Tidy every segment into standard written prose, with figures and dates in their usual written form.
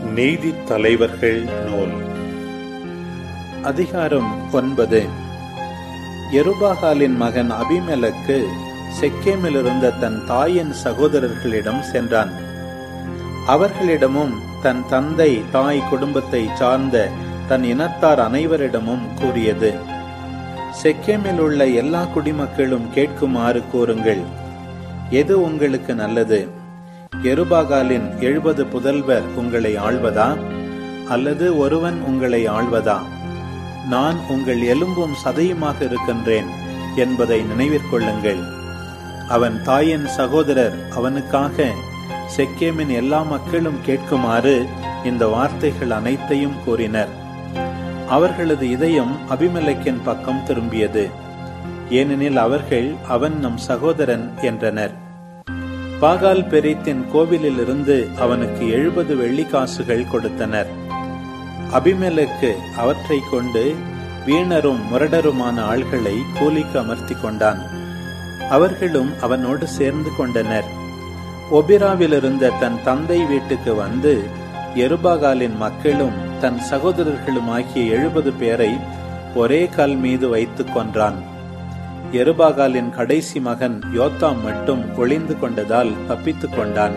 நீதித் தலைவர்கள் நூல் அதிகாரம் 9. யெருபாகாலின் மகன் அபிமெலக்கு செக்கேமிலிருந்த தன் தாயின் சகோதரர்களிடம் சென்றான். அவர்களிடமும் தன் தந்தை தாய் குடும்பத்தை சார்ந்த தன் இனத்தார் அனைவரிடமும் கூறியது: செக்கேமில் உள்ள எல்லா குடிமக்களும் கேட்குமாறு கூறுங்கள். எது உங்களுக்கு நல்லது? யெருபாகாலின் 70 புதல்வர் உங்களை ஆள்வதா, அல்லது ஒருவன் உங்களை ஆள்வதா? நான் உங்கள் எலும்பும் சதையுமாக இருக்கின்றேன் என்பதை நினைவிற்கொள்ளுங்கள். அவன் தாயின் சகோதரர் அவனுக்காக செக்கேமின் எல்லா மக்களும் கேட்குமாறு இந்த வார்த்தைகள் அனைத்தையும் கூறினர். அவர்களது இதயம் அபிமெலக்கின் பக்கம் திரும்பியது. ஏனெனில் அவர்கள் அவன் நம் சகோதரன் என்றனர். பாகால் பெரீத்தின் கோவிலில் இருந்து அவனுக்கு 70 வெள்ளிக்காசுகள் கொடுத்தனர். அபிமெலக்கு அவற்றை கொண்டு வீணரும் முரடருமான ஆள்களை கூலிக்கு அமர்த்தி கொண்டான். அவர்களும் அவனோடு சேர்ந்து கொண்டனர். ஒபிராவில் இருந்த தன் தந்தை வீட்டுக்கு வந்து யெருபாகாலின் மக்களும் தன் சகோதரர்களும் ஆகிய 70 பேரை ஒரே கல் மீது வைத்து கொன்றான். யெருபாகாலின் கடைசி மகன் யோத்தாம் மட்டும் ஒளிந்து கொண்டதால் தப்பித்துக் கொண்டான்.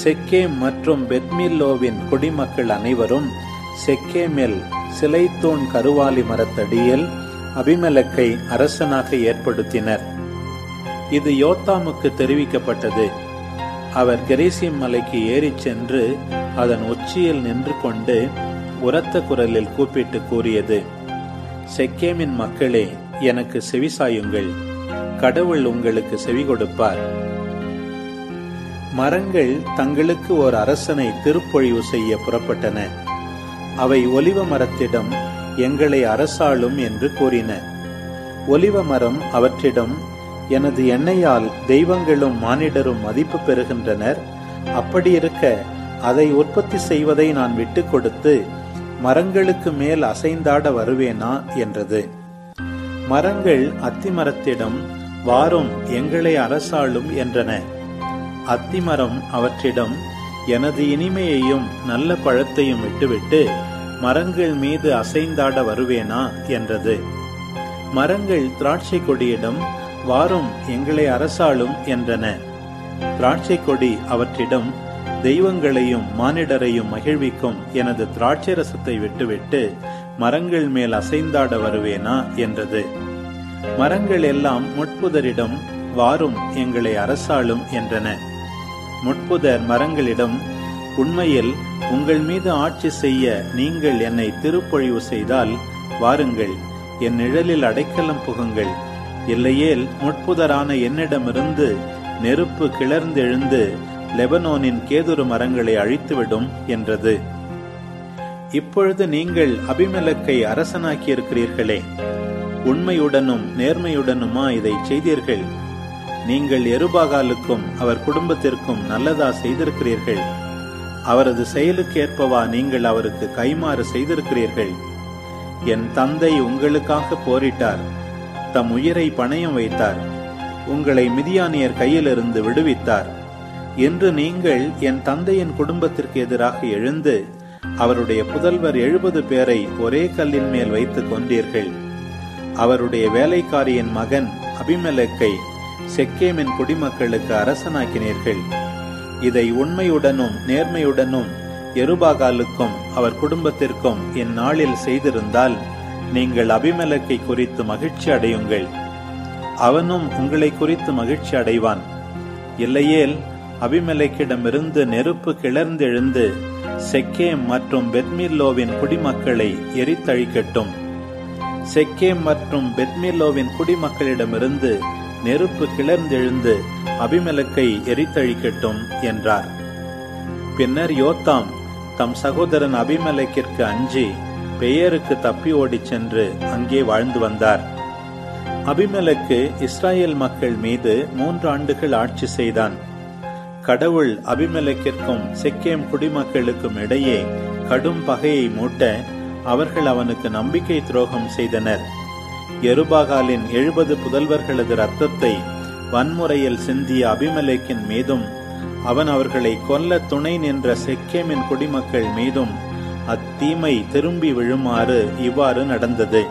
செக்கேம் மற்றும் பெத்மில்லோவின் குடிமக்கள் அனைவரும் செக்கேமில் சிலைத்தூண் கருவாலி மரத்தடியில் அபிமெலக்கை அரசனாக ஏற்படுத்தினர். இது யோத்தாமுக்கு தெரிவிக்கப்பட்டது. அவர் கெரிசிம் மலைக்கு ஏறிச் சென்று அதன் உச்சியில் நின்று கொண்டு உரத்த குரலில் கூப்பிட்டு கூறியது: செக்கேமின் மக்களே, எனக்கு செவிசாயுங்கள். கடவுள் உங்களுக்கு செவி கொடுப்பார். மரங்கள் தங்களுக்கு ஓர் அரசனை திருப்பொழிவு செய்ய புறப்பட்டன. அவை ஒலிவ மரத்திடம் எங்களை அரசாளும் என்று கூறின. ஒலிவ மரம் அவற்றிடம், எனது எண்ணெயால் தெய்வங்களும் மானிடரும் மதிப்பு பெறுகின்றனர். அப்படி இருக்க அதை உற்பத்தி செய்வதை நான் விட்டு கொடுத்து மரங்களுக்கு மேல் அசைந்தாட வருவேனா என்றது. மரங்கள் அத்திமரத்திடம், வாரும் எங்களை அரசாளும் என்றன. அத்திமரம் அவற்றிடம், எனது இனிமையையும் நல்ல பழத்தையும் விட்டுவிட்டு மரங்கள் மீது அசைந்தாட வருவேனா என்றது. மரங்கள் திராட்சை கொடியிடம், வாரும் எங்களை அரசாளும் என்றன. திராட்சை கொடி அவற்றிடம், தெய்வங்களையும் மானிடரையும் மகிழ்விக்கும் எனது திராட்சை ரசத்தை விட்டுவிட்டு மரங்கள் மேல் அசைந்தாட வருவேனா என்றது. மரங்கள் எல்லாம் முட்புதரிடம், வாரும் எங்களை அரசாளும் என்றன. முட்புதர் மரங்களிடம், உண்மையில் உங்கள் மீது ஆட்சி செய்ய நீங்கள் என்னை திருப்பொழிவு செய்தால் வாருங்கள், என் நிழலில் அடைக்கலம் புகுங்கள். இல்லையேல் முட்புதரான என்னிடமிருந்து நெருப்பு கிளர்ந்தெழுந்து லெபனோனின் கேதுரு மரங்களை அழித்துவிடும் என்றது. இப்பொழுது நீங்கள் அபிமெலக்கை அரசனாக்கி இருக்கிறீர்களே, உண்மையுடனும் நேர்மையுடனுமா இதை செய்தீர்கள்? நீங்கள் யெருபாகாலுக்கும் அவர் குடும்பத்திற்கும் நல்லதா செய்திருக்கிறீர்கள்? அவரது செயலுக்கேற்பவா நீங்கள் அவருக்கு கைமாறு செய்திருக்கிறீர்கள்? என் தந்தை உங்களுக்காக போரிட்டார், தம் உயிரை பணயம் வைத்தார், உங்களை மிதியானியர் கையிலிருந்து விடுவித்தார். இன்று நீங்கள் என் தந்தையின் குடும்பத்திற்கு எதிராக எழுந்து அவருடைய புதல்வர் 70 பேரை ஒரே கல்லின் மேல் வைத்து கொண்டீர்கள். அவருடைய வேலைக்காரியின் மகன் அபிமெலக்கை செக்கேமின் குடிமக்களுக்கு அரசனாக்கினீர்கள். இதை உண்மையுடனும் நேர்மையுடனும் யெருபாகாலுக்கும் அவர் குடும்பத்திற்கும் இந்நாளில் செய்திருந்தால் நீங்கள் அபிமெலக்கை குறித்து மகிழ்ச்சி அடையுங்கள். அவனும் உங்களை குறித்து மகிழ்ச்சி அடைவான். இல்லையேல் அபிமெலக்கிடமிருந்து நெருப்பு கிளர்ந்தெழுந்து செக்கேம் மற்றும் பெத்மில்லோவின் குடிமக்களை எரித்தழிக்கட்டும். செக்கேம் மற்றும் பெத்மில்லோவின் குடிமக்களிடமிருந்து நெருப்பு கிளர்ந்தெழுந்து அபிமெலக்கை எரித்தழிக்கட்டும் என்றார். பின்னர் யோத்தாம் தம் சகோதரன் அபிமெலக்கிற்கு அஞ்சி பெயருக்கு தப்பி ஓடிச் சென்று அங்கே வாழ்ந்து வந்தார். அபிமெலக்கு இஸ்ராயேல் மக்கள் மீது 3 ஆண்டுகள் ஆட்சி செய்தான். கடவுள் அபிமெலக்கிற்கும் செக்கேம் குடிமக்களுக்கும் இடையே கடும் பகையை மூட்ட அவர்கள் அவனுக்கு நம்பிக்கை துரோகம் செய்தனர். யெருபாகாலின் 70 புதல்வர்களது இரத்தத்தை வன்முறையில் சிந்திய அபிமெலக்கின் மீதும் அவன் அவர்களை கொல்ல துணை நின்ற செக்கேமின் குடிமக்கள் மீதும் அத்தீமை திரும்பி விழுமாறு இவ்வாறு நடந்தது.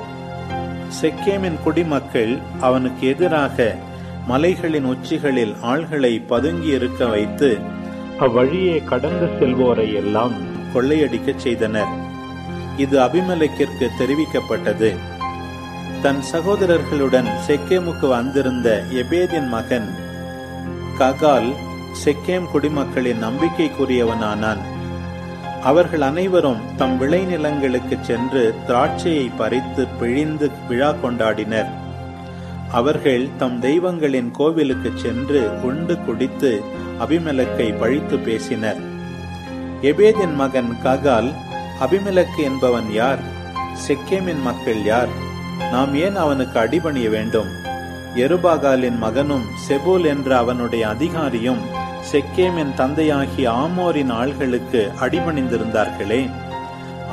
செக்கேமின் குடிமக்கள் அவனுக்கு எதிராக மலைகளின் உச்சிகளில் ஆள்களை பதுங்கி இருக்க வைத்து அவ்வழியே கடந்து செல்வோரை எல்லாம் கொள்ளையடிக்க செய்தனர். இது அபிமெலேக்கிற்கு தெரிவிக்கப்பட்டது. தன் சகோதரர்களுடன் செக்கேமுக்கு வந்திருந்த எபேதின் மகன் ககால் செக்கேம் குடிமக்களின் நம்பிக்கைக்குரியவனானான். அவர்கள் அனைவரும் தம் விளைநிலங்களுக்கு சென்று திராட்சையை பறித்து பிழிந்து விழா கொண்டாடினர். அவர்கள் தம் தெய்வங்களின் கோவிலுக்கு சென்று உண்டு குடித்து அபிமெலேக்கை பழித்து பேசினர். எபேதின் மகன் ககால், அபிமெலேக்கு என்பவன் யார்? செக்கேமின் மக்கள் யார்? நாம் ஏன் அவனுக்கு அடிபணிய வேண்டும்? எருபாகாலின் மகனும் செபூல் என்ற அவனுடைய அதிகாரியும் செக்கேமின் தந்தையாகிய ஆமோரின் ஆள்களுக்கு அடிபணிந்திருந்தார்களே.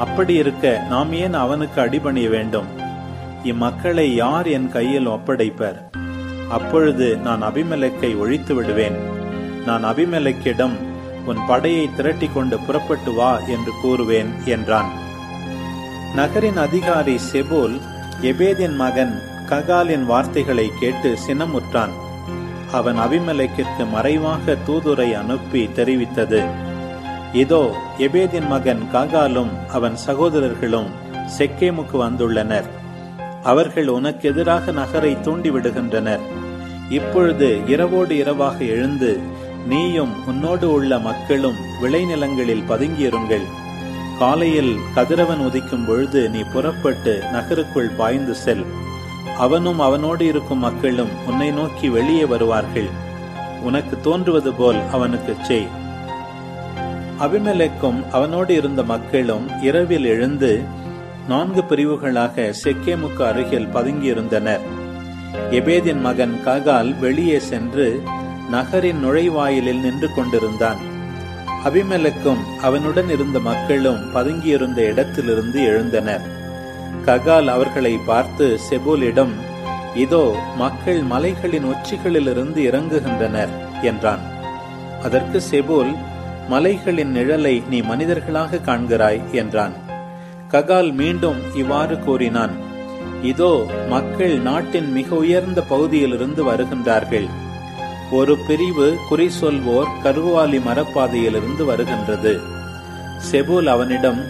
அப்படி இருக்க நாம் ஏன் அவனுக்கு அடிபணிய வேண்டும்? இம்மக்களை யார் என் கையில் ஒப்படைப்பர்? அப்பொழுது நான் அபிமெலேக்கை ஒழித்து விடுவேன். நான் அபிமெலேக்கிடம், உன் படையை திரட்டி கொண்டு புறப்பட்டு வா என்று கூறுவேன் என்றான். நகரின் அதிகாரி செபூல் எபேதின் மகன் ககாலின் வார்த்தைகளை கேட்டு சினமுற்றான். அவன் அபிமெலேக்கிற்கு மறைவாக தூதுரை அனுப்பி தெரிவித்தது, இதோ எபேதின் மகன் ககாலும் அவன் சகோதரர்களும் செக்கேமுக்கு வந்துள்ளனர். அவர்கள் உனக்கு எதிராக நகரை தூண்டிவிடுகின்றனர். இப்பொழுது இரவோடு இரவாக எழுந்து நீயும் உன்னோடு உள்ள மக்களும் விளைநிலங்களில் பதுங்கியிருங்கள். காலையில் கதிரவன் உதிக்கும் பொழுது நீ புறப்பட்டு நகருக்குள் பாய்ந்து செல். அவனும் அவனோடு இருக்கும் மக்களும் உன்னை நோக்கி வெளியே வருவார்கள். உனக்கு தோன்றுவது போல் அவனுக்கு செய். அபிமெலேக்கும் அவனோடு இருந்த மக்களும் இரவில் எழுந்து 4 பிரிவுகளாக செக்கேமுக்கு அருகில் பதுங்கியிருந்தனர். எபேதின் மகன் ககால் வெளியே சென்று நகரின் நுழைவாயிலில் நின்று கொண்டிருந்தான். அபிமெலேக்கும் அவனுடன் இருந்த மக்களும் பதுங்கியிருந்த இடத்திலிருந்து எழுந்தனர். ககால் அவர்களை பார்த்து செபூலிடம், இதோ மக்கள் மலைகளின் உச்சிகளிலிருந்து இறங்குகின்றனர் என்றான். அதற்கு செபூல், மலைகளின் நிழலை நீ மனிதர்களாக காண்கிறாய் என்றான். ககால் மீண்டும் இவ்வாறு கூறினான், இதோ மக்கள் நாட்டின் மிக உயர்ந்த பகுதியிலிருந்து வருகின்றார்கள். ஒரு பிரிவு குறி சொல்வோர் கருவாலி மரப்பாதையிலிருந்து வருகின்றது. செபூல் அவனிடம்,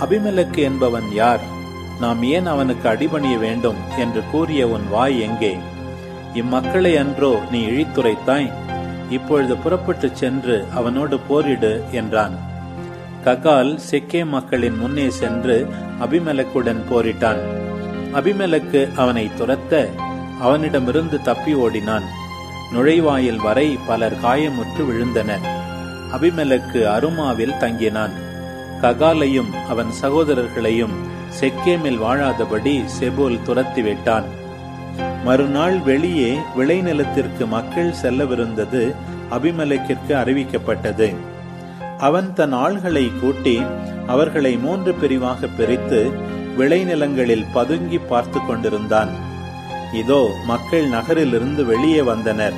அபிமெலேக்கு என்பவன் யார்? நாம் ஏன் அவனுக்கு அடிபணிய வேண்டும் என்று கூறிய உன் வாய் எங்கே? இம்மக்களை அன்றோ நீ இழித்துரைத்தாய்? இப்பொழுது புறப்பட்டு சென்று அவனோடு போரிடு என்றான். ககால் செக்கேம் மக்களின் முன்னே சென்று அபிமெலேக்குடன் போரிட்டான். அபிமெலேக்கு அவனை துரத்த அவனிடமிருந்து தப்பி ஓடினான். நுழைவாயில் வரை பலர் காயமுற்று விழுந்தனர். அபிமெலேக்கு அருமாவில் தங்கினான். ககாலையும் அவன் சகோதரர்களையும் செக்கேமில் வாழாதபடி செபூல் துரத்திவிட்டான். மறுநாள் வெளியே விளைநிலத்திற்கு மக்கள் செல்லவிருந்தது அபிமெலேக்கிற்கு அறிவிக்கப்பட்டது. அவன் தன் ஆள்களை கூட்டி அவர்களை 3 பிரிவாக பிரித்து விளைநிலங்களில் பதுங்கி பார்த்து கொண்டிருந்தான். இதோ மக்கள் நகரிலிருந்து வெளியே வந்தனர்.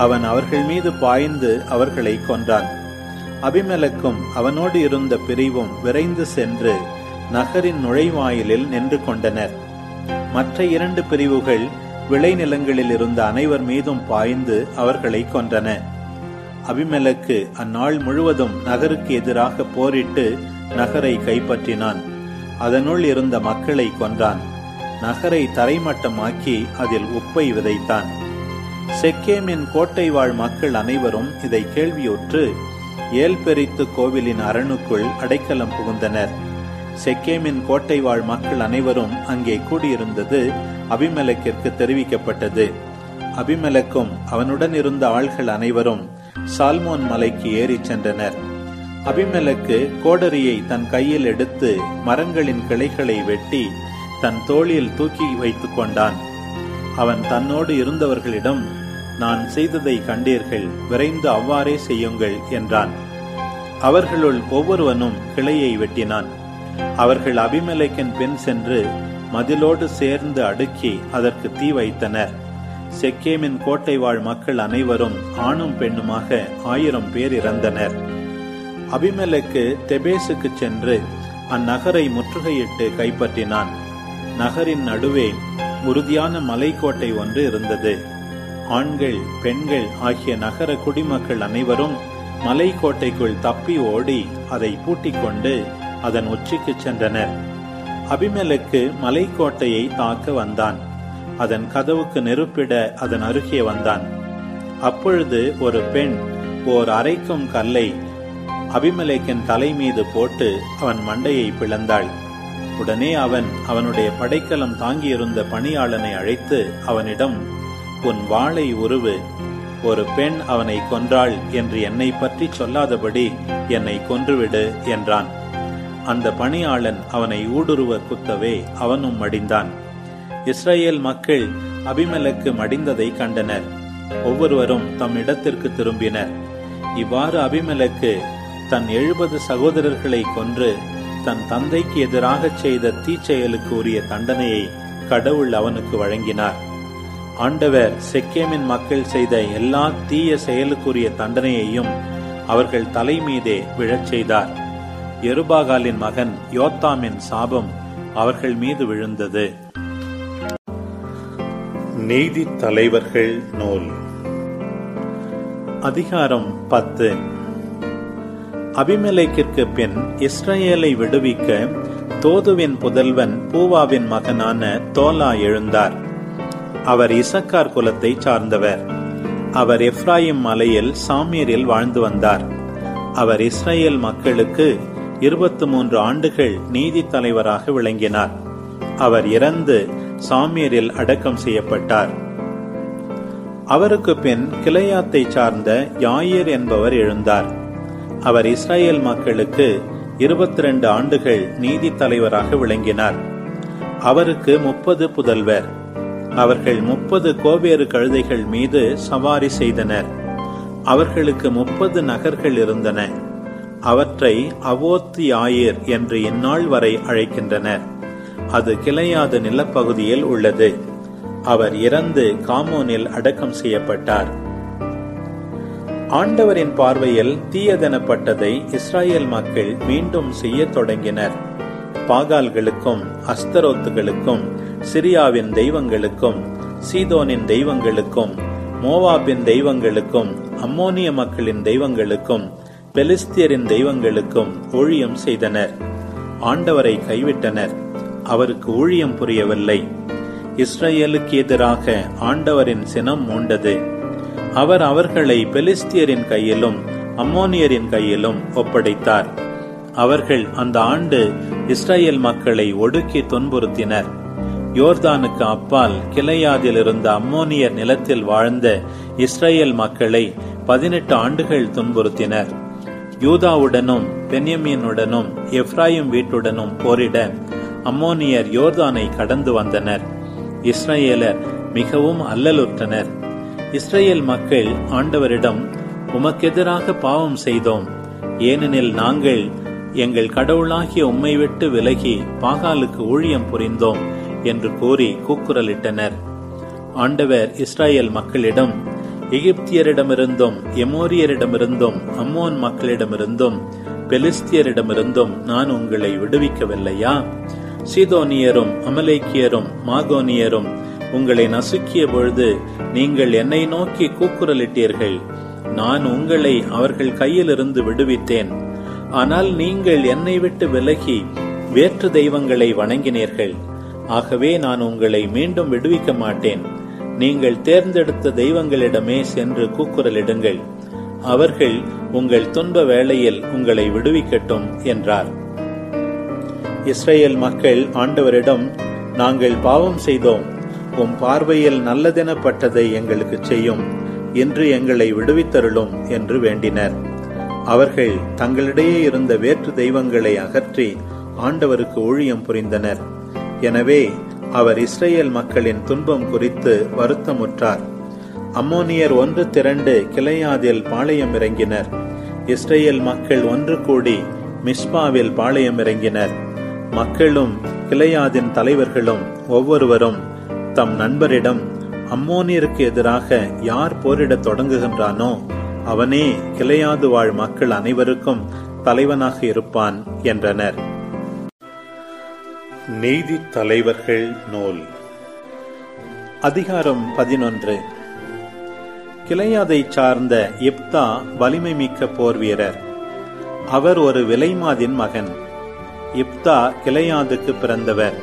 அவன் அவர்கள் மீது பாய்ந்து அவர்களை கொன்றான். அபிமெலேக்கும் அவனோடு இருந்த பிரிவும் விரைந்து சென்று நகரின் நுழைவாயிலில் நின்று கொண்டனர். மற்ற 2 பிரிவுகள் விளைநிலங்களில் இருந்த அனைவர் மீதும் பாய்ந்து அவர்களை கொன்றன. அபிமெலேக்கு அந்நாள் முழுவதும் நகருக்கு எதிராக போரிட்டு நகரை கைப்பற்றினான். அதனுள் இருந்த மக்களை கொன்றான். நகரை தரைமட்டமாக்கி அதில் உப்பை விதைத்தான். செக்கேமின் கோட்டை வாழ் மக்கள் அனைவரும் இதை கேள்வியுற்று ஏல்பெரித்து கோவிலின் அரணுக்குள் அடைக்கலம் புகுந்தனர். செக்கேமின் கோட்டை வாழ் மக்கள் அனைவரும் அங்கே கூடியிருந்தது அபிமெலேக்கிற்கு தெரிவிக்கப்பட்டது. அபிமெலேக்கும் அவனுடன் இருந்த ஆள்கள் அனைவரும் சால்மோன் மலைக்கு ஏறி சென்றனர். அபிமெலேக்கு கோடரியை தன் கையில் எடுத்து மரங்களின் கிளைகளை வெட்டி தன் தோளில் தூக்கி வைத்துக் கொண்டான். அவன் தன்னோடு இருந்தவர்களிடம், நான் செய்ததை கண்டீர்கள், விரைந்து அவ்வாறே செய்யுங்கள் என்றான். அவர்களுள் ஒவ்வொருவனும் கிளையை வெட்டினான். அவர்கள் அபிமெலேக்கின் பின் சென்று மதிலோடு சேர்ந்து அடுக்கி அதற்கு தீ வைத்தனர். செக்கேமின் கோட்டை வாழ் மக்கள் அனைவரும் ஆணும் பெண்ணுமாக 1000 பேர் இறந்தனர். அபிமெலக்கு தெபேசுக்கு சென்று அந்நகரை முற்றுகையிட்டு கைப்பற்றினான். நகரின் நடுவே உறுதியான மலைக்கோட்டை ஒன்று இருந்தது. ஆண்கள் பெண்கள் ஆகிய நகர குடிமக்கள் அனைவரும் மலைக்கோட்டைக்குள் தப்பி ஓடி அதை பூட்டிக் கொண்டு அதன் உச்சிக்கு சென்றனர். அபிமெலக்கு மலைக்கோட்டையை தாக்க வந்தான். அதன் கதவுக்கு நெருப்பிட அதன் அருகே வந்தான். அப்பொழுது ஒரு பெண் ஓர் அரைக்கும் கல்லை அபிமெலேக்கின் தலை மீது போட்டு அவன் மண்டையை பிளந்தாள். உடனே அவனுடைய படைக்கலம் தாங்கியிருந்த பணியாளனை அழைத்து அவனிடம், உன் வாளை உருவு, ஒரு பெண் அவனை கொன்றாள் என்று என்னை பற்றி சொல்லாதபடி என்னை கொன்றுவிடு என்றான். அந்த பணியாளன் அவனை ஊடுருவ குத்தவே அவனும் மடிந்தான். இஸ்ரேல் மக்கள் அபிமெலக்கு மடிந்ததை கண்டனர். ஒவ்வொருவரும் தம் இடத்திற்கு திரும்பினர். இவ்வாறு அபிமெலக்கு தன் 70 சகோதரர்களை கொன்று தன் தந்தைக்கு எதிராக செய்த தீச்செயலுக்கு உரிய தண்டனையை கடவுள் அவனுக்கு வழங்கினார். ஆண்டவர் செக்கேமின் மக்கள் செய்த எல்லா தீய செயலுக்குரிய தண்டனையையும் அவர்கள் தலை மீதே விழச் செய்தார். யெருபாகாலின் மகன் யோத்தாமின் சாபம் அவர்கள் மீது விழுந்தது. நீதி தலைவர்கள் நூல் அதிகாரம் 10. அபிமெலேக்கிற்கு பின் இஸ்ரேலை விடுவிக்க தோதுவின் புதல்வன் பூவாவின் மகனான தோலா எழுந்தார். அவர் இசக்கார் குலத்தை சார்ந்தவர். அவர் எப்ராயிம் மலையில் சாமீரில் வாழ்ந்து வந்தார். அவர் இஸ்ரேல் மக்களுக்கு 23 ஆண்டுகள் நீதி தலைவராக விளங்கினார். அவர் இறந்து சாமீரில் அடக்கம் செய்யப்பட்டார். அவருக்கு பின் கிளையாத்தை சார்ந்த யாயீர் என்பவர் எழுந்தார். அவர் இஸ்ரேல் மக்களுக்கு 22 ஆண்டுகள் நீதி தலைவராக விளங்கினார். அவருக்கு 30 புதல்வர். அவர்கள் 30 கோவேறு கழுதைகள் மீது சவாரி செய்தனர். அவர்களுக்கு 30 நகர்கள் இருந்தன. அவற்றை அவோத் யாயீர் என்று இந்நாள் வரை அழைக்கின்றனர். அது கிளையாது நிலப்பகுதியில் உள்ளது. அவர் இறந்து காமோனில் அடக்கம் செய்யப்பட்டார். ஆண்டவரின் பார்வையில் தீயதெனப்பட்டதை இஸ்ரேல் மக்கள் மீண்டும் செய்ய தொடங்கினர். பாகால்களுக்கும் அஸ்தரோத்துகளுக்கும் சிரியாவின் தெய்வங்களுக்கும் சீதோனின் தெய்வங்களுக்கும் மோவாபின் தெய்வங்களுக்கும் அம்மோனிய மக்களின் தெய்வங்களுக்கும் பெலிஸ்தியரின் தெய்வங்களுக்கும் ஊழியம் செய்தனர். ஆண்டவரை கைவிட்டனர். அவருக்கு ஊழியம் புரியவில்லை. இஸ்ரேலுக்கு எதிராக ஆண்டவரின் சினம் மூண்டது. அவர் அவர்களை பெலிஸ்தியரின் கையிலும் அம்மோனியரின் கையிலும் ஒப்படைத்தார். அவர்கள் அந்த ஆண்டு இஸ்ரேல் மக்களை ஒடுக்கி துன்புறுத்தினர். யோர்தானுக்கு அப்பால் கிளையாதில் இருந்த அம்மோனியர் நிலத்தில் வாழ்ந்த இஸ்ரேல் மக்களை 18 ஆண்டுகள் துன்புறுத்தினர். யூதாவுடனும் பென்யமீனுடனும் எப்ராயிம் வீட்டுடனும் போரிட அம்மோனியர் யோர்தானை கடந்து வந்தனர். இஸ்ரேலர் மிகவும் அல்லலுற்றனர். இஸ்ரேல் மக்கள் ஆண்டவரிடம், உமக்கெதிராக பாவம் செய்தோம், ஏனெனில் நாங்கள் எங்கள் கடவுளாகிய உம்மை விட்டு விலகி பாகாலுக்கு ஊழியம் புரிந்தோம் என்று கூறி கூக்குரலிட்டனர். ஆண்டவர் இஸ்ரேல் மக்களிடம், எகிப்தியரிடமிருந்தும் எமோரியரிடமிருந்தும் அம்மோன் மக்களிடமிருந்தும் பெலிஸ்தியரிடமிருந்தும் நான் உங்களை விடுவிக்கவில்லையா? சீதோனியரும் அமலேக்கியரும் மாகோனியரும் உங்களை நசுக்கிய பொழுது நீங்கள் என்னை நோக்கி கூக்குரலிட்டீர்கள். நான் உங்களை அவர்கள் கையிலிருந்து விடுவித்தேன். ஆனால் நீங்கள் என்னை விட்டு விலகி வேற்று தெய்வங்களை வணங்கினீர்கள். ஆகவே நான் உங்களை மீண்டும் விடுவிக்க மாட்டேன். நீங்கள் தேர்ந்தெடுத்த தெய்வங்களிடமே சென்று கூக்குரலிடுங்கள். அவர்கள் உங்கள் துன்ப வேளையில் உங்களை விடுவிக்கட்டும் என்றார். இஸ்ரேல் மக்கள் ஆண்டவரிடம், நாங்கள் பாவம் செய்தோம், உம் பார்வையில் நல்லதெனப்பட்டதை எங்களுக்கு செய்யும், இன்று எங்களை விடுவித்தருளும் என்று வேண்டினர். அவர்கள் தங்களிடையே இருந்த வேற்று தெய்வங்களை அகற்றி ஆண்டவருக்கு ஊழியம் புரிந்தனர். எனவே அவர் இஸ்ரேல் மக்களின் துன்பம் குறித்து வருத்தமுற்றார். அம்மோனியர் ஒன்று திரண்டு கிளையாதில் பாளையம் இறங்கினர். இஸ்ரேல் மக்கள் ஒன்று கூடி மிஸ்பாவில் பாளையம் இறங்கினர். மக்களும் கிளையாதின் தலைவர்களும் ஒவ்வொருவரும் தம் நண்பரிடம், அம்மோனியருக்கு எதிராக யார் போரிடத் தொடங்குகின்றானோ அவனே கிளையாது வாழ் மக்கள் அனைவருக்கும் தலைவனாக இருப்பான் என்றனர். நீதி தலைவர்கள் நூல் அதிகாரம் 11. கிளையாதை சார்ந்த யெப்தா வலிமை மிக்க போர் வீரர். அவர் ஒரு விலைமாதின் மகன். யெப்தா கிளையாதுக்கு பிறந்தவர்.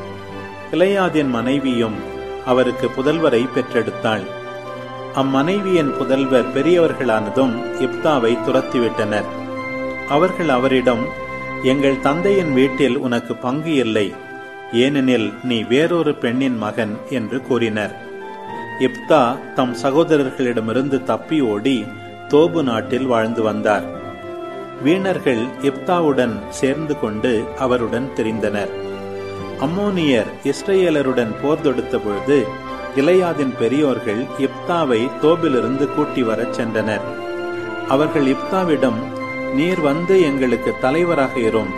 கிளையாதின் மனைவியும் அவருக்கு புதல்வரை பெற்றெடுத்தாள். அம்மனைவியின் புதல்வர் பெரியவர்களானதும் யெப்தாவை துரத்திவிட்டனர். அவர்கள் அவரிடம், எங்கள் தந்தையின் வீட்டில் உனக்கு பங்கு இல்லை, ஏனெனில் நீ வேறொரு பெண்ணின் மகன் என்று கூறினர். யெப்தா தம் சகோதரர்களிடமிருந்து தப்பி ஓடி தோபு நாட்டில் வாழ்ந்து வந்தார். வீணர்கள் யெப்தாவுடன் சேர்ந்து கொண்டு அவருடன் திரிந்தனர். அம்மோனியர் இஸ்ரேலருடன் போர் தொடுத்த பொழுது கிளையாதின் பெரியோர்கள் யெப்தாவை தோபிலிருந்து கூட்டி வரச் சென்றனர். அவர்கள் யெப்தாவிடம், நீர் வந்து எங்களுக்கு தலைவராக இரும்,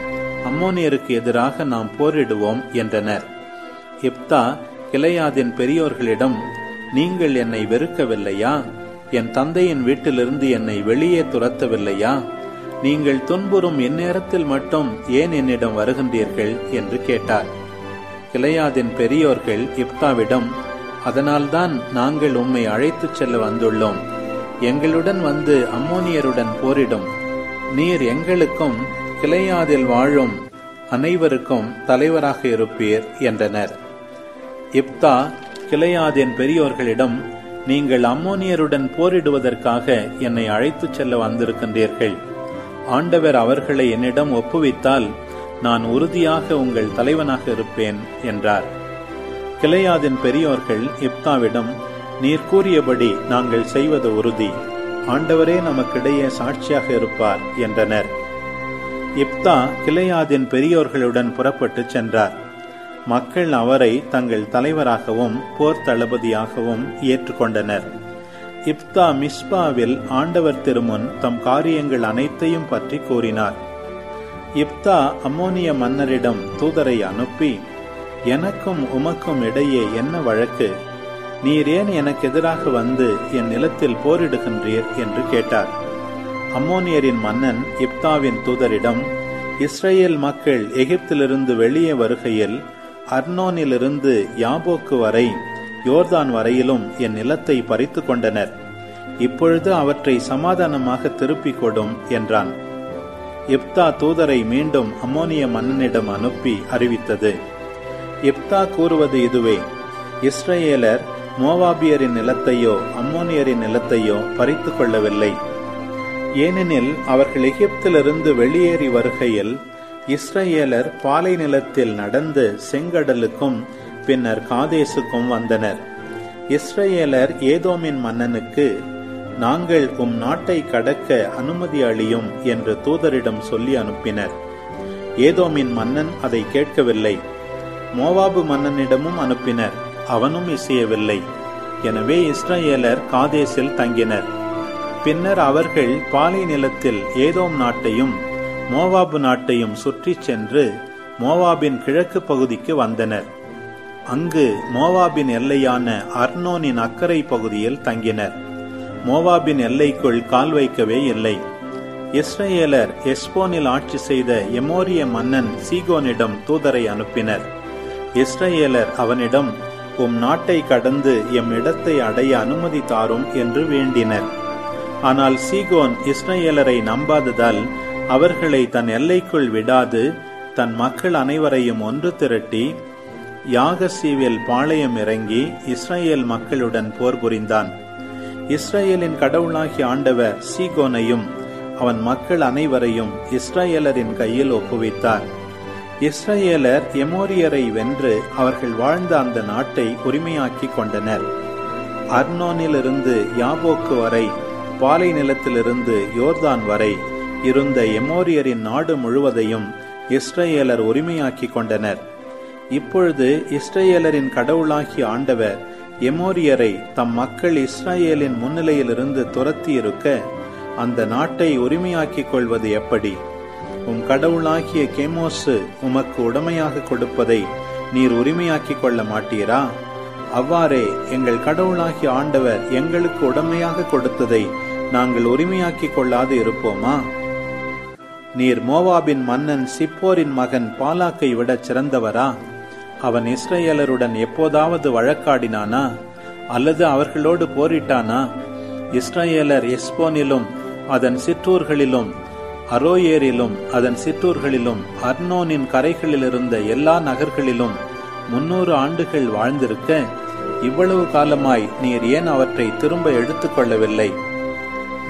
அம்மோனியருக்கு எதிராக நாம் போரிடுவோம் என்றனர். யெப்தா கிளையாதின் பெரியோர்களிடம், நீங்கள் என்னை வெறுக்கவில்லையா? என் தந்தையின் வீட்டிலிருந்து என்னை வெளியே துரத்தவில்லையா? நீங்கள் துன்புறும் இந்நேரத்தில் மட்டும் ஏன் என்னிடம் வருகின்றீர்கள் என்று கேட்டார். கிளையாதின் பெரியோர்கள் யெப்தாவிடம், அதனால்தான் நாங்கள் உம்மை அழைத்துச் செல்ல வந்துள்ளோம். எங்களுடன் வந்து அம்மோனியருடன் போரிடும். நீர் எங்களுக்கும் கிளையாதில் வாழும் அனைவருக்கும் தலைவராக இருப்பீர் என்றனர். யெப்தா கிளையாதின் பெரியோர்களிடம், நீங்கள் அம்மோனியருடன் போரிடுவதற்காக என்னை அழைத்துச் செல்ல வந்திருக்கின்றீர்கள். ஆண்டவர் அவர்களை என்னிடம் ஒப்புவித்தால் நான் உறுதியாக உங்கள் தலைவனாக இருப்பேன் என்றார். கிளையாதின் பெரியோர்கள் யெப்தாவிடம், நீர் கூறியபடி நாங்கள் செய்வது உறுதி, ஆண்டவரே நமக்கிடையே சாட்சியாக இருப்பார் என்றனர். யெப்தா கிளையாதின் பெரியோர்களுடன் புறப்பட்டு சென்றார். மக்கள் அவரை தங்கள் தலைவராகவும் போர் தளபதியாகவும் ஏற்றுக்கொண்டனர். யெப்தா மிஸ்பாவில் ஆண்டவர் திருமுன் தம் காரியங்கள் அனைத்தையும் பற்றி கூறினார். யெப்தா அம்மோனிய மன்னரிடம் தூதரை அனுப்பி, எனக்கும் உமக்கும் இடையே என்ன வழக்கு? நீர் ஏன் எனக்கு எதிராக வந்து என் நிலத்தில் போரிடுகின்றீர் என்று கேட்டார். அம்மோனியரின் மன்னன் யெப்தாவின் தூதரிடம், இஸ்ரேல் மக்கள் எகிப்திலிருந்து வெளியே வருகையில் அர்னோனிலிருந்து யாபோக்கு வரை யோர்தான் வரையிலும் என் நிலத்தை பறித்து கொண்டனர். இப்பொழுது அவற்றை சமாதானமாக திருப்பிக் கொடும் என்றான். யெப்தா தூதரை மீண்டும் அம்மோனிய மன்னனிடம் அனுப்பி அறிவித்தது. யெப்தா கூறுவது இதுவே, இஸ்ரேலர் மோவாபியரின் நிலத்தையோ அம்மோனியரின் நிலத்தையோ பறித்து கொள்ளவில்லை. ஏனெனில் அவர்கள் எகிப்திலிருந்து வெளியேறி வருகையில் இஸ்ரேலர் பாலை நிலத்தில் நடந்து செங்கடலுக்கும் பின்னர் காதேசுக்கும் வந்தனர். இஸ்ரேலர் ஏதோமின் மன்னனுக்கு, நாங்கள் உம் நாட்டை கடக்க அனுமதி அளியும் என்று தூதரிடம் சொல்லி அனுப்பினர். ஏதோமின் மன்னன் அதை கேட்கவில்லை. மோவாபு மன்னனிடமும் அனுப்பினர், அவனும் இசையவில்லை. எனவே இஸ்ரேலர் காதேசில் தங்கினர். பின்னர் அவர்கள் பாலை நிலத்தில் ஏதோம் நாட்டையும் மோவாபு நாட்டையும் சுற்றி சென்று மோவாபின் கிழக்கு பகுதிக்கு வந்தனர். அங்கு மோவாபின் எல்லையான அர்னோனின் அக்கறை பகுதியில் தங்கினர். மோவாபின் எல்லைக்குள் கால் வைக்கவே இல்லை. இஸ்ரேலர் எஸ்போனில் ஆட்சி செய்த எமோரிய மன்னன் சீகோனிடம் தூதரை அனுப்பினர். இஸ்ரேலர் அவனிடம், உம் நாட்டை கடந்து எம் இடத்தை அடைய அனுமதி தாரும் என்று வேண்டினர். ஆனால் சீகோன் இஸ்ரேலரை நம்பாததால் அவர்களை தன் எல்லைக்குள் விடாது தன் மக்கள் அனைவரையும் ஒன்று திரட்டி யாகசீவில் பாளையம் இறங்கி இஸ்ரேல் மக்களுடன் போர் புரிந்தான். இஸ்ரேலின் கடவுளாகிய ஆண்டவர் சீகோனையும் அவன் மக்கள் அனைவரையும் இஸ்ரேலரின் கையில் ஒப்புவித்தார். இஸ்ரேலர் எமோரியரை வென்று அவர்கள் வாழ்ந்த அந்த நாட்டை உரிமையாக்கி கொண்டனர். அர்னோனிலிருந்து யாபோக்கு வரை, பாலை நிலத்திலிருந்து யோர்தான் வரை இருந்த எமோரியரின் நாடு முழுவதையும் இஸ்ரேலர் உரிமையாக்கி கொண்டனர். இப்பொழுது இஸ்ரேலரின் கடவுளாகிய ஆண்டவர் எமோரியரை தம் மக்கள் இஸ்ரேலின் முன்னிலையிலிருந்து துரத்தி இருக்க அந்த நாட்டை உரிமையாக்கிக் கொள்வது எப்படி? உம் கடவுளாகிய கேமோசு உமக்கு உடமையாக கொடுப்பதை நீர் உரிமையாக்கிக் கொள்ள மாட்டீரா? அவ்வாறே எங்கள் கடவுளாகிய ஆண்டவர் எங்களுக்கு உடமையாக கொடுத்ததை நாங்கள் உரிமையாக்கிக் கொள்ளாது இருப்போமா? நீர் மோவாபின் மன்னன் சிப்போரின் மகன் பாலாக்கை விட சிறந்தவரா? அவன் இஸ்ரேலருடன் எப்போதாவது வழக்காடினானா அல்லது அவர்களோடு போரிட்டானா? இஸ்ரேலர் எஸ்போனிலும் அதன் சிற்றூர்களிலும் அரோயேரிலும் அதன் சிற்றூர்களிலும் அர்னோனின் கரைகளில் இருந்த எல்லா நகர்களிலும் 300 ஆண்டுகள் வாழ்ந்திருக்க இவ்வளவு காலமாய் நீர் ஏன் அவற்றை திரும்ப எடுத்துக்கொள்ளவில்லை?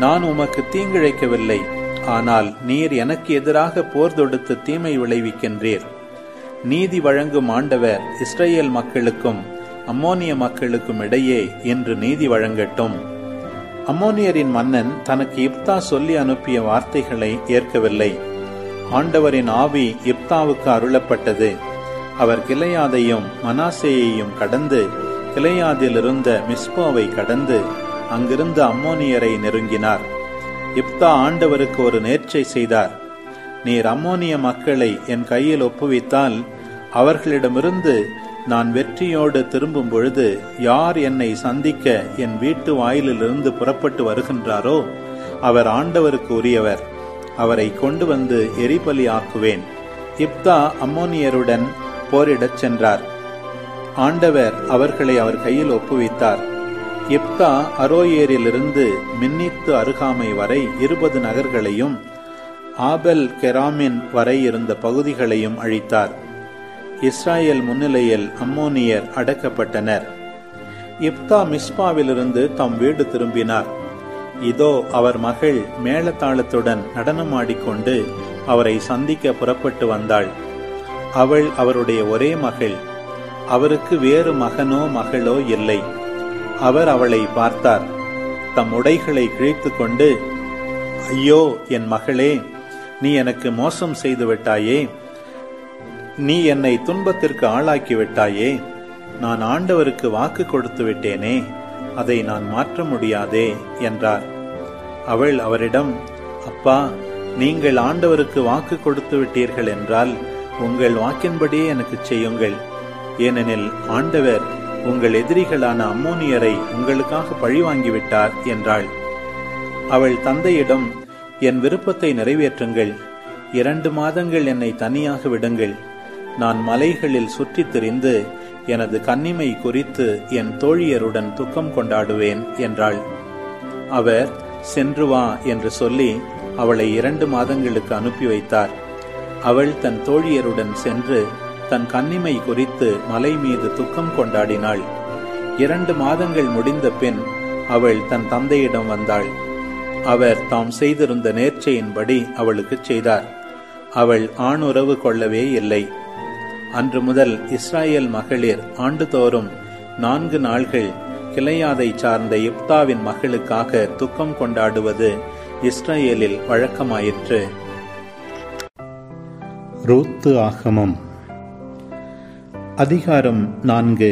நான் உமக்கு தீங்கிழைக்கவில்லை, ஆனால் நீர் எனக்கு எதிராக போர் தொடுத்து தீமை விளைவிக்கின்றீர். நீதி வழங்கும் ஆண்டவர் இஸ்ரேல் மக்களுக்கும் அம்மோனிய மக்களுக்கும் இடையே இன்று நீதி வழங்கட்டும். அம்மோனியரின் மன்னன் தனக்கு இப்தா சொல்லி அனுப்பிய வார்த்தைகளை ஏற்கவில்லை. ஆண்டவரின் ஆவி இப்தாவுக்கு அருளப்பட்டது. அவர் கிளையாதையும் மனாசேயையும் கடந்து கிளையாதில் இருந்த மிஸ்பாவை கடந்து அங்கிருந்த அம்மோனியரை நெருங்கினார். இப்தா ஆண்டவருக்கு ஒரு நேர்ச்சை செய்தார். நீர் அம்மோனிய மக்களை என் கையில் ஒப்புவித்தால் அவர்களிடமிருந்து நான் வெற்றியோடு திரும்பும் பொழுது யார் என்னை சந்திக்க என் வீட்டு வாயிலிருந்து புறப்பட்டு வருகின்றாரோ அவர் ஆண்டவருக்கு உரியவர். அவரை கொண்டு வந்து எரிபலி ஆக்குவேன். இப்தா அம்மோனியருடன் போரிடச் சென்றார். ஆண்டவர் அவர்களை அவர் கையில் ஒப்புவித்தார். இப்தா அரோயேரிலிருந்து மின்னித்து அருகாமை வரை 20 நகர்களையும் ஆபெல் கெராமின் வரை இருந்த பகுதிகளையும் அழித்தார். இஸ்ராயேல் முன்னிலையில் அம்மோனியர் அடக்கப்பட்டனர். இப்தா மிஸ்பாவிலிருந்து தம் வீடு திரும்பினார். இதோ அவர் மகள் மேளதாளத்துடன் நடனமாடிக்கொண்டு அவரை சந்திக்க புறப்பட்டு வந்தாள். அவள் அவருடைய ஒரே மகள். அவருக்கு வேறு மகனோ மகளோ இல்லை. அவர் அவளை பார்த்தார். தம் உடைகளை கிழித்து கொண்டு, ஐயோ என் மகளே, நீ எனக்கு மோசம் செய்து விட்டாயே, நீ என்னை துன்பத்திற்கு ஆளாக்கிவிட்டாயே, நான் ஆண்டவருக்கு வாக்கு கொடுத்து விட்டேனே, அதை நான் மாற்ற முடியாதே என்றார். அவள் அவரிடம், அப்பா, நீங்கள் ஆண்டவருக்கு வாக்கு கொடுத்து விட்டீர்கள் என்றால் உங்கள் வாக்கின்படியே எனக்கு செய்யுங்கள். ஏனெனில் ஆண்டவர் உங்கள் எதிரிகளான அம்மோனியரை உங்களுக்காக பழிவாங்கிவிட்டார் என்றாள். அவள் தந்தையிடம், என் விருப்பத்தை நிறைவேற்றுங்கள், 2 மாதங்கள் என்னை தனியாக விடுங்கள், நான் மலைகளில் சுற்றித் திரிந்து எனது கன்னிமை குறித்து என் தோழியருடன் துக்கம் கொண்டாடுவேன் என்றாள். அவர் சென்று வா என்று சொல்லி அவளை 2 மாதங்களுக்கு அனுப்பி வைத்தார். அவள் தன் தோழியருடன் சென்று தன் கன்னிமை குறித்து மலை மீது துக்கம் கொண்டாடினாள். 2 மாதங்கள் முடிந்த பின் அவள் தன் தந்தையிடம் வந்தாள். அவர் தாம் செய்திருந்த நேர்ச்சையின்படி அவளுக்கு செய்தார். அவள் ஆணுறவு கொள்ளவே இல்லை. அன்று முதல் இஸ்ராயேல் மகளிர் ஆண்டுதோறும் 4 நாள்கள் கிளையாதை சார்ந்த இப்தாவின் மகளுக்காக துக்கம் கொண்டாடுவது இஸ்ரேலில் வழக்கமாயிற்று. ரூத்து ஆகமம் அதிகாரம் 4.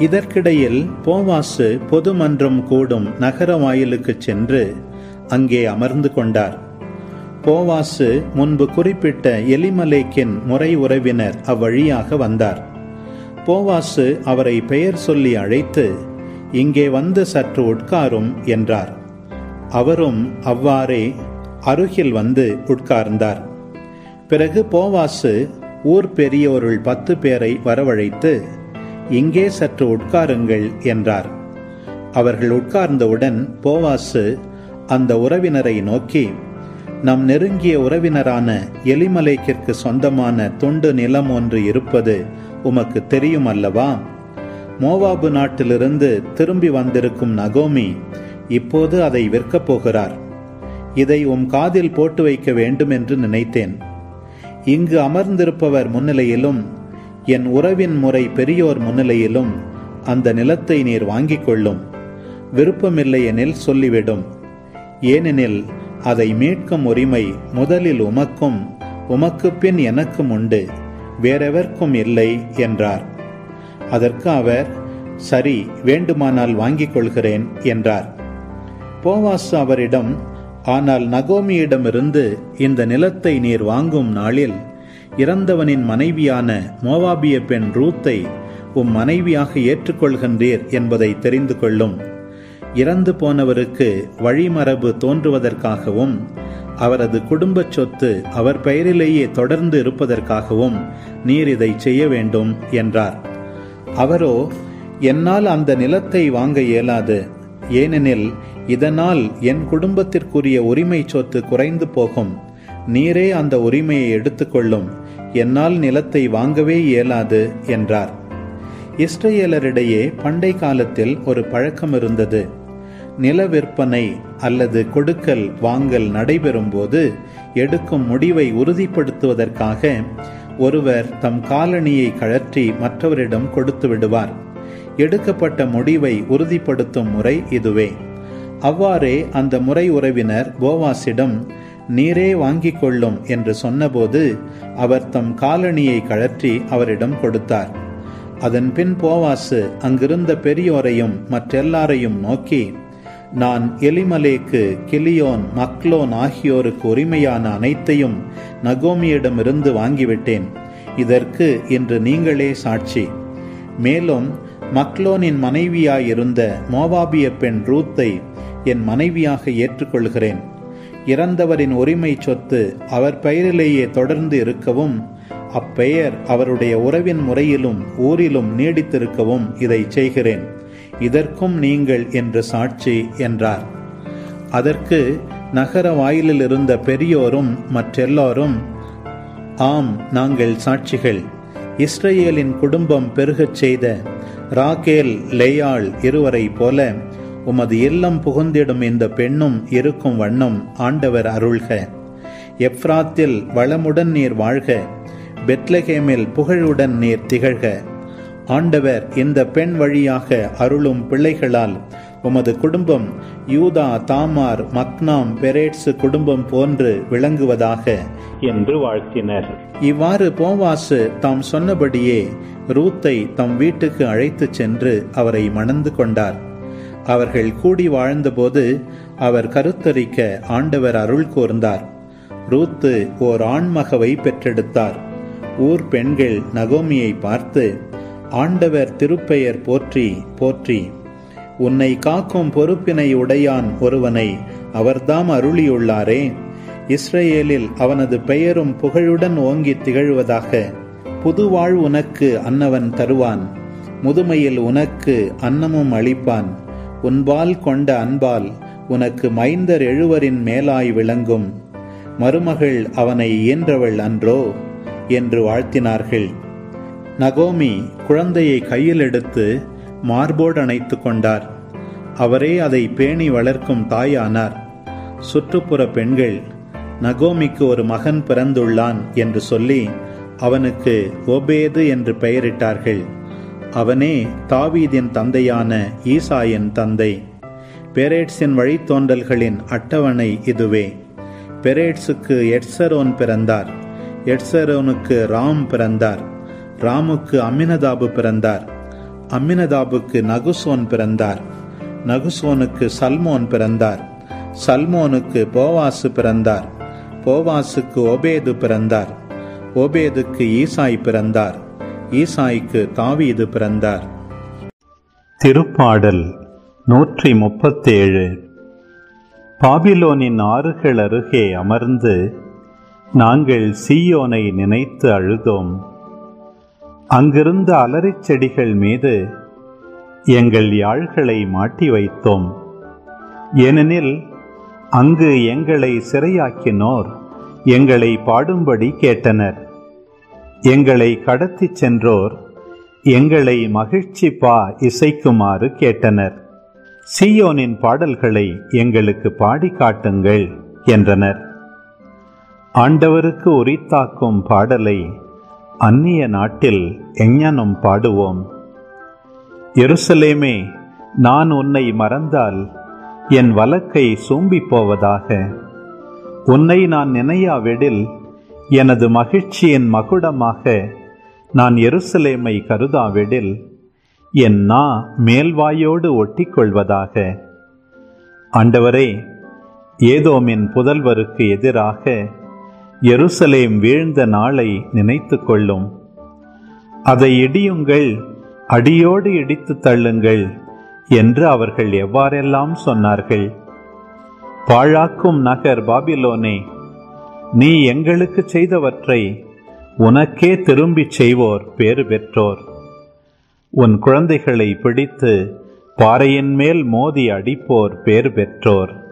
இதற்கிடையில் போவாசு பொதுமன்றம் கூடும் நகர வாயிலுக்கு சென்று அங்கே அமர்ந்து கொண்டார். போவாசு முன்பு குறிப்பிட்ட எலிமலேக்கின் முறை உறவினர் அவ்வழியாக வந்தார். போவாசு அவரை பெயர் சொல்லி அழைத்து, இங்கே வந்து சற்று உட்காரும் என்றார். அவரும் அவ்வாறே அருகில் வந்து உட்கார்ந்தார். பிறகு போவாசு ஊர் பெரியோருள் 10 பேரை வரவழைத்து, இங்கே சற்று உட்காருங்கள் என்றார். அவர்கள் உட்கார்ந்தவுடன் போவாசு அந்த உறவினரை நோக்கி, நம் நெருங்கிய உறவினரான எலிமலேக்கிற்கு சொந்தமான தொண்டு நிலம் ஒன்று இருப்பது உமக்கு தெரியும் அல்லவா? மோவாபு நாட்டிலிருந்து திரும்பி வந்திருக்கும் நகோமி இப்போது அதை விற்கப் போகிறார். இதை உம் காதில் போட்டு வைக்க வேண்டும் என்று நினைத்தேன். இங்கு அமர்ந்திருப்பவர் முன்னிலையிலும் என் உறவின் முறை பெரியோர் முன்னிலையிலும் அந்த நிலத்தை நீர் வாங்கிக் கொள்ளும். விருப்பமில்லை எனில் சொல்லிவிடும். ஏனெனில் அதை மீட்கும் உரிமை முதலில் உமக்கும் உமக்கு பின் எனக்கும் உண்டு, வேறெவர்க்கும் இல்லை என்றார். அதற்கு அவர், சரி, வேண்டுமானால் வாங்கிக் கொள்கிறேன் என்றார். போவாசு அவரிடம், ஆனால் நகோமியிடமிருந்து இந்த நிலத்தை நீர் வாங்கும் நாளில் இறந்தவனின் மனைவியான மோவாபிய பெண் ரூத்தை மனைவியாக ஏற்றுக்கொள்கின்றீர் என்பதை தெரிந்து கொள்ளும். இறந்து போனவருக்கு வழிமரபு தோன்றுவதற்காகவும் அவரது குடும்ப சொத்து அவர் பெயரிலேயே தொடர்ந்து இருப்பதற்காகவும் நீர் இதை செய்ய வேண்டும் என்றார். அவரோ, என்னால் அந்த நிலத்தை வாங்க இயலாது, ஏனெனில் இதனால் என் குடும்பத்திற்குரிய உரிமை சொத்து குறைந்து போகும். நீரே அந்த உரிமையை எடுத்துக்கொள்ளும், என்னால் நிலத்தை வாங்கவே இயலாது என்றார். இஸ்ரவேலரிடையே பண்டை காலத்தில் ஒரு பழக்கம் இருந்தது. நில விற்பனை அல்லது கொடுக்கல் வாங்கல் நடைபெறும் போது எடுக்கும் முடிவை உறுதிப்படுத்துவதற்காக ஒருவர் தம் காலணியை கழற்றி மற்றவரிடம் கொடுத்து விடுவார். எடுக்கப்பட்ட முடிவை உறுதிப்படுத்தும் முறை இதுவே. அவ்வாறே அந்த முறை உறவினர் போவாசிடம் நீரே வாங்கிக் கொள்ளும் என்று சொன்னபோது அவர் தம் காலணியை கழற்றி அவரிடம் கொடுத்தார். அதன் பின் போவாசு அங்கிருந்த பெரியோரையும் மற்றெல்லாரையும் நோக்கி, நான் எலிமலேக்கு, கிலியோன், மக்லோன் ஆகியோருக்கு உரிமையான அனைத்தையும் நகோமியிடமிருந்து வாங்கிவிட்டேன். இதற்கு இன்று நீங்களே சாட்சி. மேலும் மக்லோனின் மனைவியாயிருந்த மோவாபிய பெண் ரூத்தை என் மனைவியாக ஏற்றுக்கொள்கிறேன். இறந்தவரின் உரிமை சொத்து அவர் பெயரிலேயே தொடர்ந்து இருக்கவும் அப்பெயர் அவருடைய உறவின் முறையிலும் ஊரிலும் நீடித்திருக்கவும் இதை செய்கிறேன். இதற்கும் நீங்கள் என்று சாட்சி என்றார். அதற்கு நகர வாயிலில் இருந்த பெரியோரும் மற்றெல்லோரும், ஆம், நாங்கள் சாட்சிகள். இஸ்ரவேலின் குடும்பம் பெருகச் செய்த ராகேல், லேயாள் இருவரை போல உமது இல்லம் புகுந்திடும் இந்த பெண்ணும் இருக்கும் வண்ணம் ஆண்டவர் அருள்க. எப்ராத்தில் வளமுடன் நீர் வாழ்க, பெத்லகேமில் புகழுடன் நீர் திகழ்க. ஆண்டவர் இந்த பெண் வழியாக அருளும் பிள்ளைகளால் உமது குடும்பம் யூதா, தாமார், மக்னாம், பெரேட்சு குடும்பம் போன்று விளங்குவதாக என்று வாழ்த்தினர். இவ்வாறு போவாசு தாம் சொன்னபடியே ரூத்தை தம் வீட்டுக்கு அழைத்துச் சென்று அவரை மணந்து கொண்டார். அவர்கள் கூடி வாழ்ந்தபோது அவர் கருத்தரிக்க ஆண்டவர் அருள் கூர்ந்தார். ரூத்து ஓர் ஆண்மகவை பெற்றெடுத்தார். ஊர் பெண்கள் நகோமியை பார்த்து, ஆண்டவர் திருப்பெயர் போற்றி போற்றி, உன்னை காக்கும் பொறுப்பினை உடையான் ஒருவனை அவர்தாம் அருளியுள்ளாரே. இஸ்ரவேலில் அவனது பெயரும் புகழுடன் ஓங்கி திகழ்வதாக. புதுவாழ் உனக்கு அன்னவன் தருவான், முதுமையில் உனக்கு அன்னமும் அளிப்பான். உன்பால் கொண்ட அன்பால் உனக்கு மைந்தர் 70 மேலாய் விளங்கும். மருமகள் அவனை ஈன்றவள் அன்றோ என்று வாழ்த்தினார்கள். நகோமி குழந்தையை கையில் எடுத்து மார்போடு அணைத்து கொண்டார். அவரே அதை பேணி வளர்க்கும் தாயானார். சுற்றுப்புற பெண்கள், நகோமிக்கு ஒரு மகன் பிறந்துள்ளான் என்று சொல்லி அவனுக்கு ஓபேது என்று பெயரிட்டார்கள். அவனே தாவீதின் தந்தையான ஈசாயின் தந்தை. பெரேட்ஸின் வழித்தோன்றல்களின் அட்டவணை இதுவே. பெரேட்ஸுக்கு எட்சரோன் பிறந்தார். எட்சரோனுக்கு ராம் பிறந்தார். ராமுக்கு அம்மினதாபு பிறந்தார். அம்மினதாபுக்கு நகுசோன் பிறந்தார். நகுசோனுக்கு சல்மோன் பிறந்தார். சல்மோனுக்கு போவாசு பிறந்தார். போவாசுக்கு ஓபேது பிறந்தார். ஓபேதுக்கு ஈசாய் பிறந்தார். ஈசாய்க்கு தாவீது பிறந்தார். திருப்பாடல் 137. பாபிலோனின் ஆறுகள் அருகே அமர்ந்து நாங்கள் சீயோனை நினைத்து அழுதோம். அங்கிருந்த அலரிச் செடிகள் மீது எங்கள் யாழ்களை மாட்டி வைத்தோம். ஏனெனில் அங்கு எங்களை சிறையாக்கினோர் எங்களை பாடும்படி கேட்டனர். எங்களை கடத்திச் சென்றோர் எங்களை மகிழ்ச்சி பா இசைக்குமாறு கேட்டனர். சீயோனின் பாடல்களை எங்களுக்கு பாடி காட்டுங்கள் என்றனர். ஆண்டவருக்கு உரித்தாக்கும் பாடலை அந்நிய நாட்டில் எஞ்ஞானம் பாடுவோம். எருசலேமே, நான் உன்னை மறந்தால் என் வலக்கை சூம்பி போவதாக. உன்னை நான் நினையாவிடில் எனது மகிழ்ச்சியின் மகுடமாக நான் எருசலேமை கருதாவிடில் என் நா மேல்வாயோடு ஒட்டி கொள்வதாக. ஆண்டவரே, ஏதோமின் புதல்வருக்கு எதிராக எருசலேம் வீழ்ந்த நாளை நினைத்து கொள்ளும். அதை இடியுங்கள், அடியோடு இடித்து தள்ளுங்கள் என்று அவர்கள் எவ்வாறெல்லாம் சொன்னார்கள். பாழாக்கும் நகர் பாபிலோனே, நீ எங்களுக்கு செய்தவற்றை உனக்கே திரும்பிச் செய்வோர் பேறு பெற்றோர். உன் குழந்தைகளை பிடித்து பாறையின் மேல் மோதி அடிப்போர் பேறு பெற்றோர்.